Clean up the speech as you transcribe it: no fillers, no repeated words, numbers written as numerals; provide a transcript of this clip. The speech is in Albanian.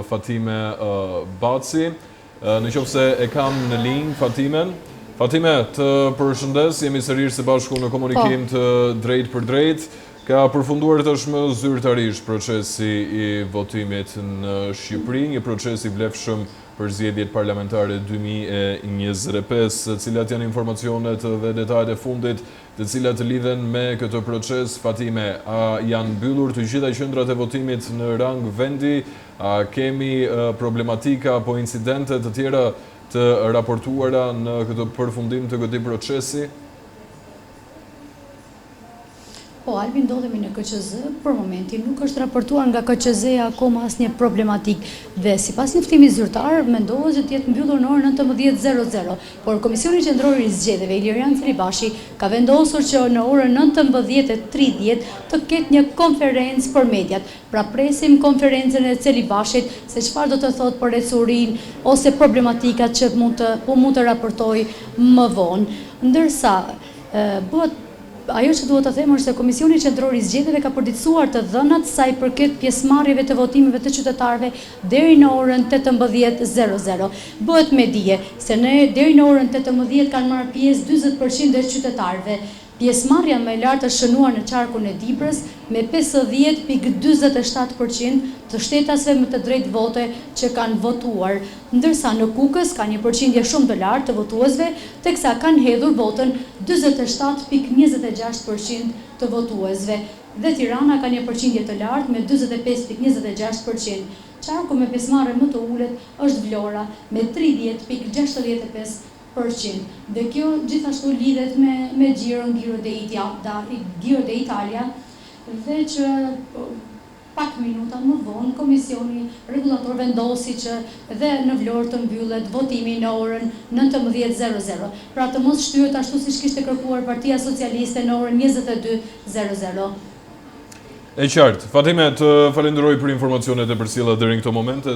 Fatime Baci. Në qoftë se e kam në linjë Fatimen. Fatime, të përshëndes, jemi sërish së bashku në komunikim të drejt për drejt. Ka përfunduar tashmë zyrtarisht procesi i votimit në Shqipëri, një proces i vlefshëm për zgjedhjet parlamentare 2025, cilat janë informacionet dhe detajet e fundit të cilat lidhen me këtë proces. Fatime, a janë mbyllur të gjitha qendrat e votimit në rang vendi? A kemi problematika apo incidente të tjera të raportuara në këtë përfundim të këtij procesi? Po, Albi, ndodhemi në KQZ, për momentin nuk është raportuar nga KQZ-ja akoma asnjë problematik dhe sipas njoftimit zyrtar mendohet se të jetë mbyllur në orën 19:00, por Komisioni Qendror i Zgjedhjeve Ilirian Celibashi ka vendosur që në orën 19:30 të ketë një konferencë për mediat. Pra presim konferencën e Celibashit se çfarë do të thotë për ecurin ose problematikat që mund të raportoj më vonë. Ndërsa ajo që duhet të them është se Komisioni Qendror i Zgjedhjeve ka përditësuar të dhënat sa i përket pjesëmarrjeve të votimeve të qytetarëve deri në orën 18:00. Bëhet me dije se deri në orën 18 kanë marrë pjesë 40% e qytetarëve. Pjesëmarrja më e lartë është shënuar në qarkun e Dibrës me 50.47% të shtetasve më të drejtë vote që kanë votuar, ndërsa në Kukës ka një përqindje shumë të lartë të votuesve, teksa kanë hedhur votën 47.26% të votuesve, dhe Tirana ka një përqindje të lartë me 45.26%. Qarku me pjesëmarrje më të ulët është Vlora me 30.65%. Dhe kjo gjithashtu lidhet me Giro de Italia dhe që pak minuta më vonë Komisioni Rregullator vendosi që dhe në Vlorë të mbyllet votimi në orën 19:00. Pra të mos shtyhet ashtu siç kishte kërkuar Partia Socialiste në orën 22:00. E qartë. Fatime, të falenderoj për informacionet e përcjella deri në këtë moment.